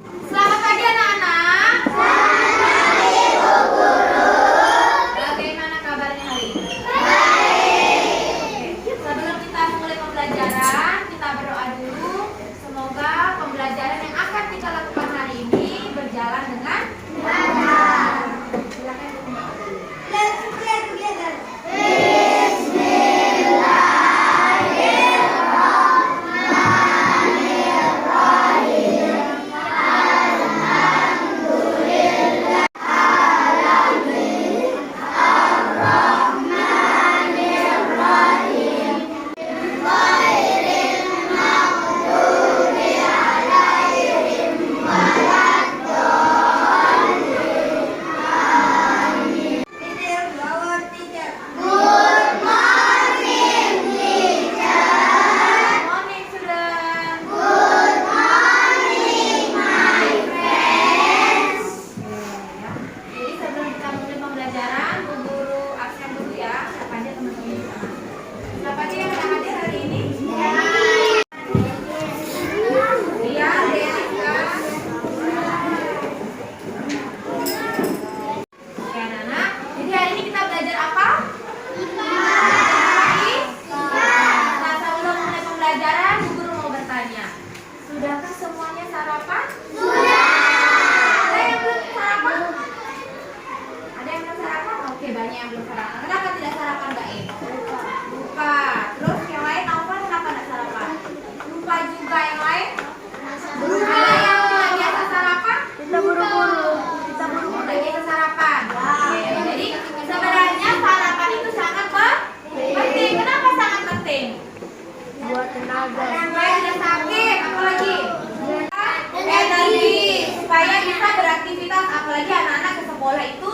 Selamat pagi anak-anak. Bagaimana kabarnya hari ini? Oke. Sebelum kita mulai pembelajaran, kita berdoa dulu. Semoga pembelajaran yang akan kita lakukan hari ini berjalan dengan lancar. Silakan. Let's pray together. Sudahkah semuanya sarapan? Sudah. Ada yang belum sarapan? Ada yang belum sarapan? Oke, banyak yang belum sarapan. Kenapa tidak sarapan, Mbak E? Lupa. Terus yang lain, Alvan kenapa tidak sarapan? Lupa juga. Yang lain? Ada yang tidak biasa sarapan? Kita buru-buru. Tidak biasa sarapan. Oke, jadi sebenarnya sarapan itu sangat penting. Kenapa sangat penting? Buat tenaga. Supaya tidak sakit, apalagi energi, supaya bisa beraktivitas, apalagi anak-anak ke sekolah itu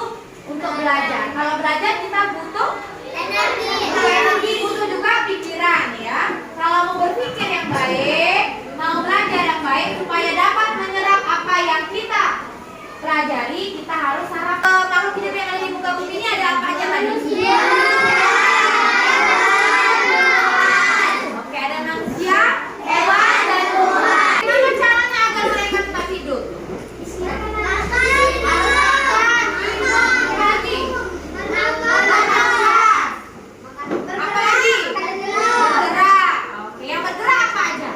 untuk belajar. Kalau belajar kita butuh energi, butuh juga pikiran ya. Kalau mau berpikir yang baik, mau belajar yang baik, supaya dapat menyerap apa yang kita pelajari, kita harus sarapan. Makhluk hidup yang ada di muka bumi ini ada apa aja tadi? Oke, ada manusia, hewan, dan Tuhan. Gimana caranya agar mereka tetap hidup? Apalagi? Bergerak. Oke, yang bergerak apa aja?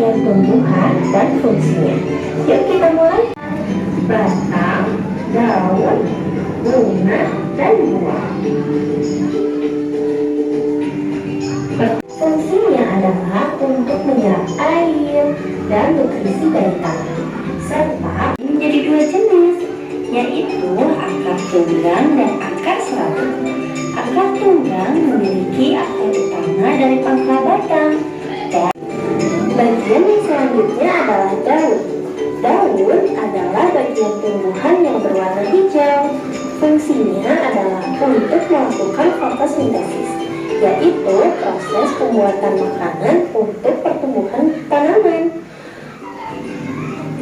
bagian tumbuhan dan fungsinya. Yuk kita mulai. Batang, daun, bunga, dan buah. Fungsinya adalah untuk menyerap air dan nutrisi dari tanah, serta menjadi dua jenis, yaitu akar tunggang dan akar serabut. Akar tunggang memiliki akar utama dari pangkal batang, dan bagian yang selanjutnya adalah daun. Daun adalah bagian tumbuhan yang berwarna hijau. Fungsinya adalah untuk melakukan fotosintesis, yaitu proses pembuatan makanan untuk pertumbuhan tanaman.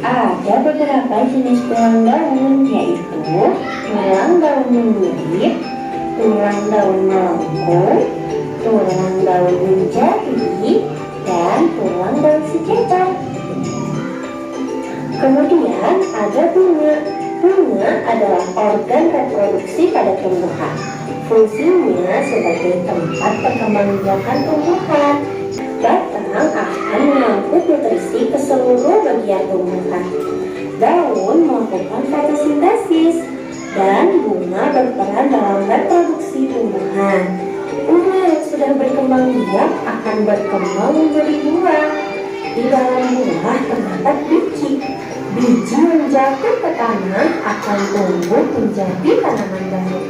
Ada beberapa jenis tulang daun, yaitu tulang daun menyirit, tulang daun melengkung, tulang daun menjadi, dan tulang daun sejajar. Kemudian ada bunga. Bunga adalah organ reproduksi pada tumbuhan. Fungsinya sebagai tempat perkembangbiakan tumbuhan. Batang akan mengangkut nutrisi ke seluruh bagian tumbuhan. Daun melakukan fotosintesis, dan bunga berperan dalam reproduksi tumbuhan. Bunga yang sudah berkembang biak akan berkembang menjadi buah. Di dalam buah terdapat biji. Biji yang jatuh ke tanah akan tumbuh menjadi tanaman baru.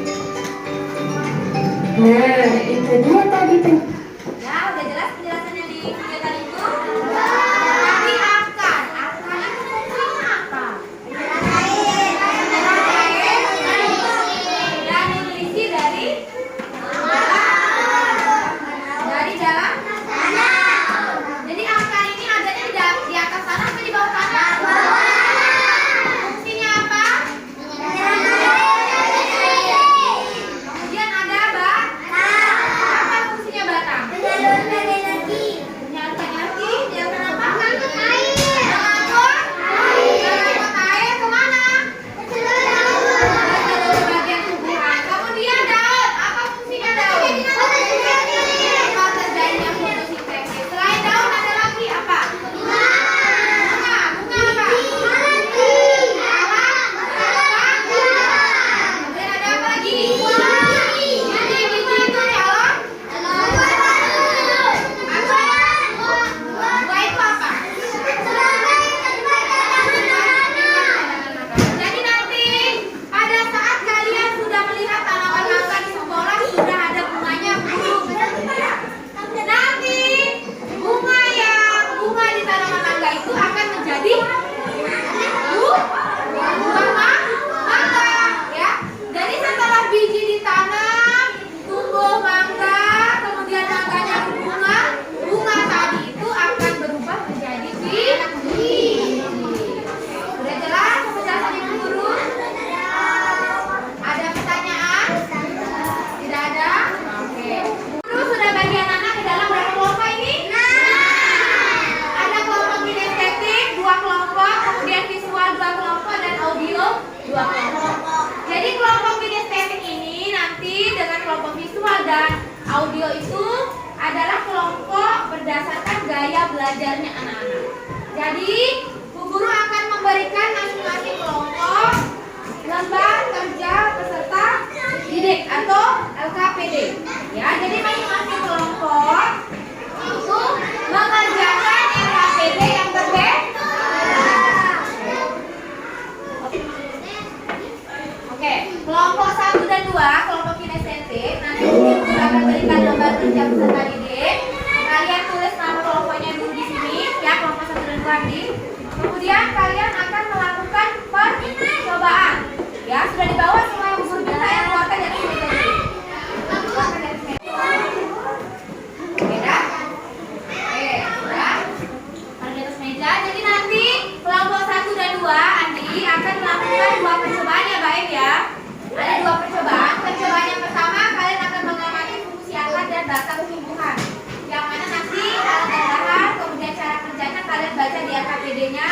Nah, itu dia tadi Ya, udah jelas penjelasannya di video tadi itu? Tapi akar itu fungsinya apa? Dan nutrisi dari dalam. Jadi akar ini adanya di atas tanah atau di bawah tanah? Fungsinya apa? Kemudian ada apa fungsinya batang? Menyalurkan energi. Menyalurkan apa? Mengangkut air. Mengangkut air kemana? Ke seluruh bagian tumbuhan. Kemudian daun. Apa fungsinya daun? Terjadinya fotosintesis. Selain daun ada lagi apa? Bunga. Bunga apa? Kemudian ada apa lagi? Biji itu calon. Buah itu apa? Jadi nanti pada saat kalian sudah melihat tanaman mangga di sekolah sudah ada bunganya belum? Nanti bunga di tanaman mangga itu akan menjadi buah mangga, ya. Jadi setelah biji ditanam, tumbuh mangga, kemudian mangganya bunga tadi itu akan berubah menjadi biji. Sudah jelas penjelasan Ibu Guru? Ada pertanyaan? Tidak ada? Oke. Guru sudah bagi anak-anak ke dalam berapa kelompok ini? Ada kelompok kinestetik 2 kelompok, kemudian visual 2 kelompok, dan audio 2 kelompok. Jadi kelompok kinestetik ini nanti dengan kelompok visual dan audio itu adalah kelompok berdasarkan gaya belajarnya anak-anak. Jadi Bu Guru akan memberikan masing-masing kelompok lembar kerja peserta didik atau LKPD. Ya, jadi masing-masing kelompok itu mengerjakan LKPD yang berbeda. Oke, kelompok 1 dan 2, kelompok kinestetik, nanti Bu Guru akan berikan lembar kerja peserta didik. Kalian tulis nama kelompoknya dulu di sini, ya, kelompok 1 dan 2 di. Kemudian kalian akan melakukan percobaan. Ya, sudah dibawa semua yang Bu Guru minta, yang keluarkan dari sini tadi. Keluarkan dari sini. Oke, dah? Oke, sudah. Taruh di atas meja. Jadi nanti kelompok 1 dan 2, Andi akan melakukan 2 percobaan ya, baik ya. Ada 2 percobaan. Percobaan yang pertama, kalian akan mengamati fungsi akar dan batang tumbuhan. Yang mana nanti alat dan bahan, kemudian cara kerjanya kalian baca di LKPD-nya.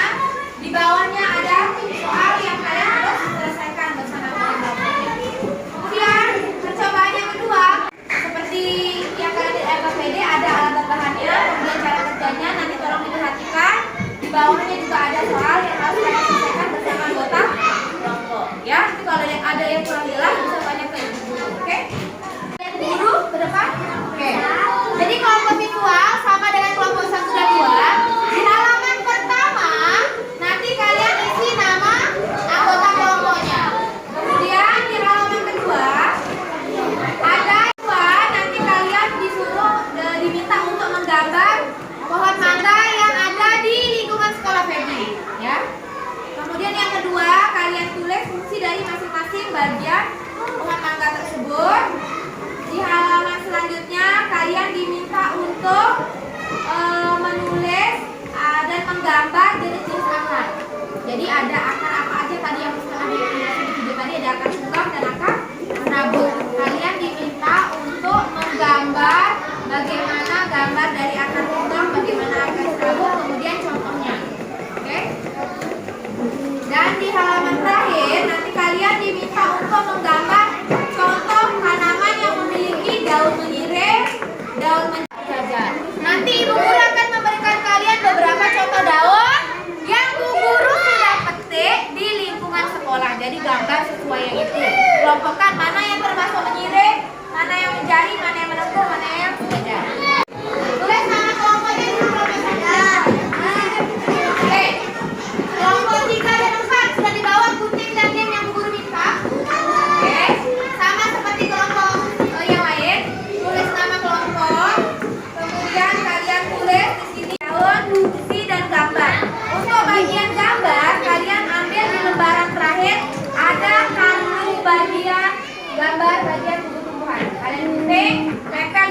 Di bawahnya ada soal yang kalian harus selesaikan bersama kelompoknya. Kemudian percobaan yang kedua, seperti yang kalian di LKPD ada alat dan bahannya, kemudian cara kerjanya nanti tolong diperhatikan.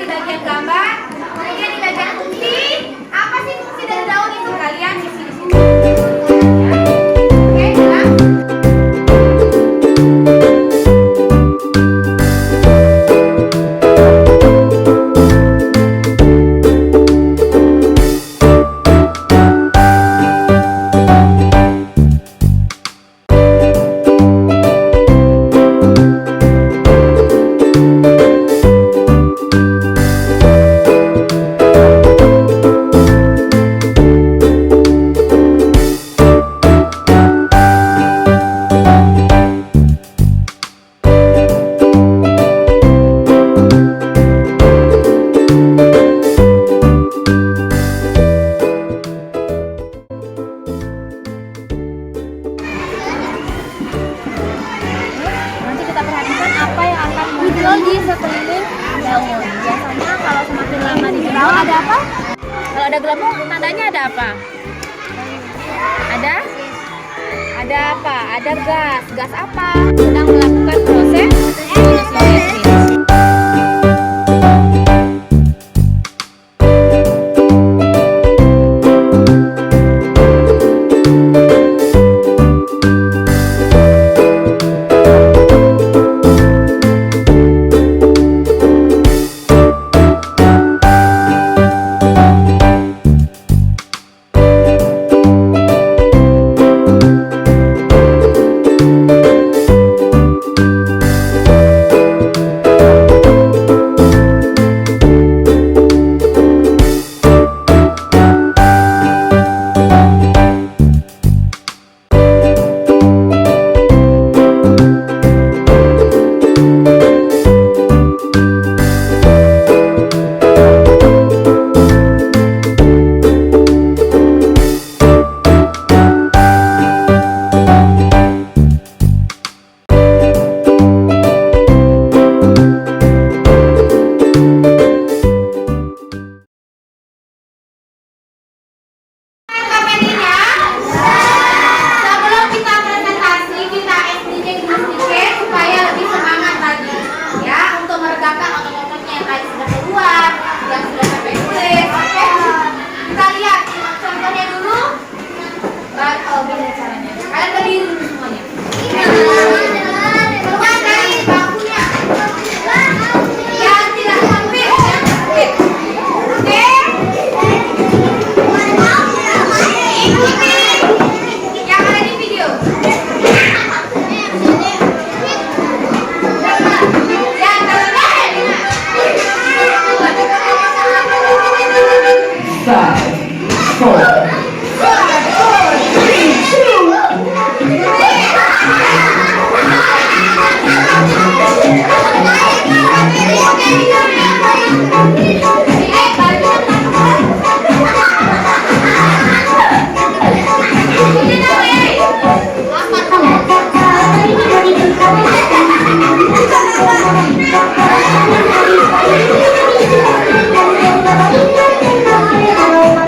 di bagian gambar. Kemudian di bagian fungsi, apa sih fungsi dari daun itu? Kalian isi di sini. Oke, ulang. Nanti kita perhatikan apa yang akan muncul di sekeliling daun. Biasanya kalau semakin lama dijemur ada apa? Kalau ada gelembung, tandanya ada apa? Ada? Ada apa? Ada gas. Gas apa? Sedang melakukan proses fotosintesis. Sebelum kita presentasi, kita SDJ sedikit supaya lebih semangat lagi, ya, untuk meredakan otot-ototnya yang tadi sudah keluar, yang sudah sampai tulis. Oke, kita lihat contohnya dulu. Oh, beda caranya. Kalian berdiri dulu semuanya. Keluar dari bangkunya. Yang tidak sempit, yang sempit. Oke. Ikuti yang ada di video. Yang terbaik. 5, 4,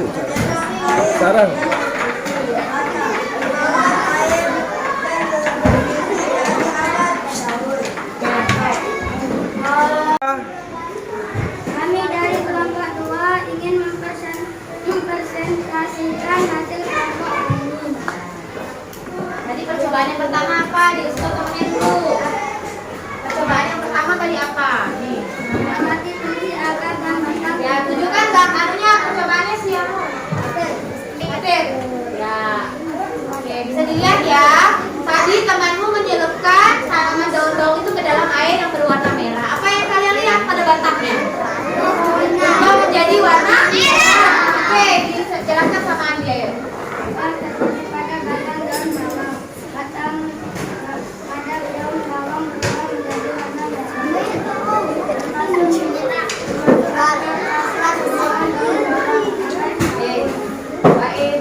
masuk sekarang. Kami dari kelompok 2 ingin mempresentasikan hasil kelompok ini. Tadi percobaan yang pertama apa? Di temennya dulu. Percobaan yang pertama tadi apa? Nih. Mengamati tinggi akar dan batang. Ya, tunjukkan anunya percobaannya sih ya. Petir. Ya. Oke, bisa dilihat ya. Tadi temanmu menyelupkan tanaman daun-daun itu ke dalam air yang berwarna merah. Apa yang kalian lihat pada batangnya? Oh, menjadi warna merah. Oke, dijelaskan sama Andi ya. Pada batang daun bawang. Batang pada daun bawang berubah menjadi warna Oke. Baik.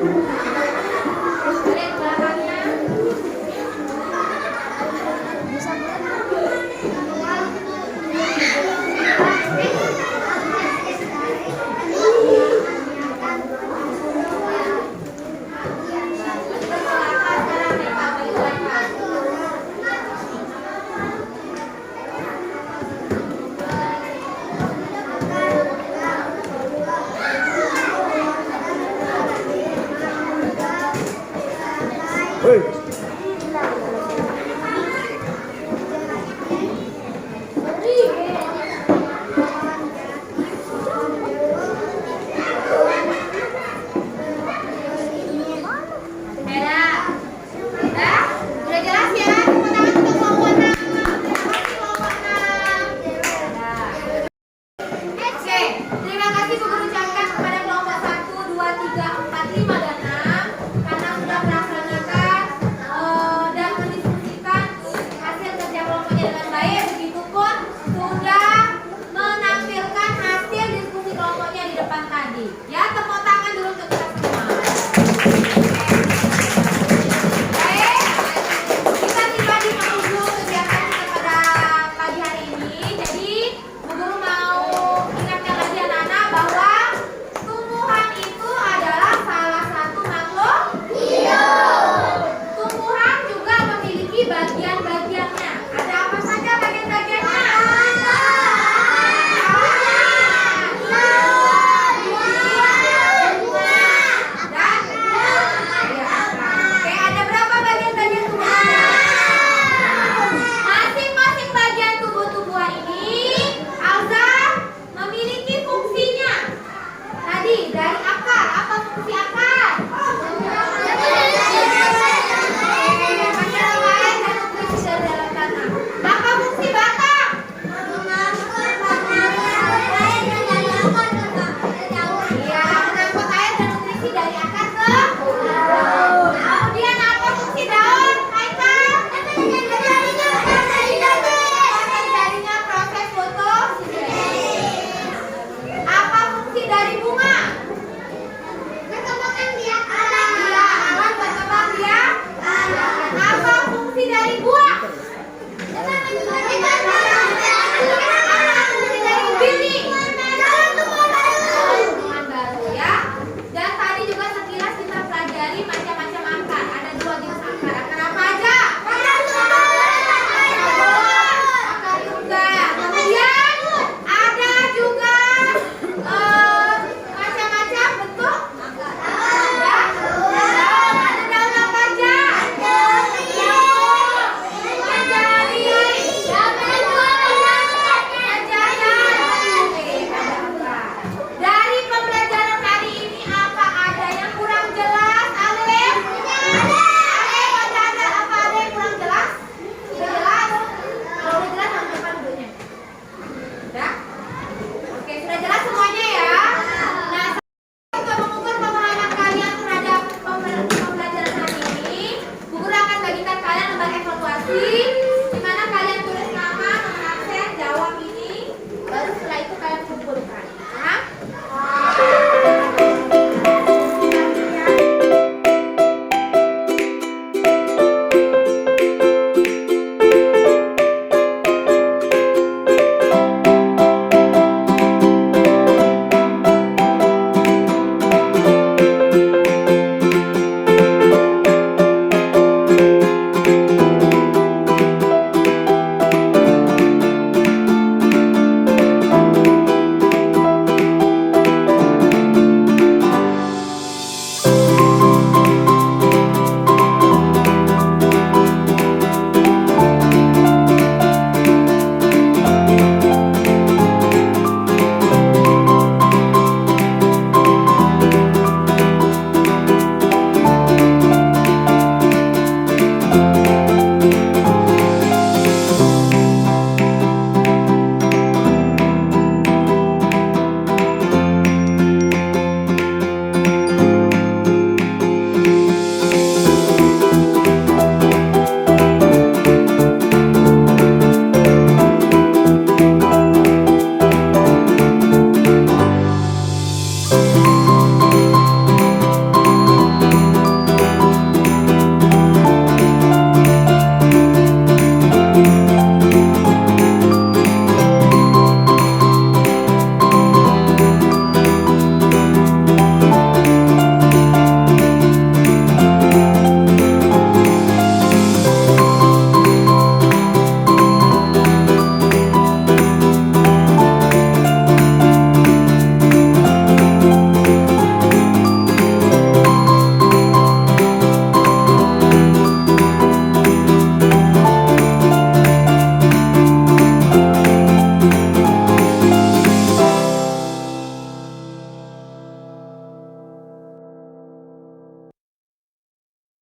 Lihat belakangnya. Hei, Udah jelas ya? Tepuk tangan untuk kelompok 6. Terima kasih kelompok 6. Oke, terima kasih Guru ucapkan kepada kelompok 1, 2, 3, 4, 5, dan 6.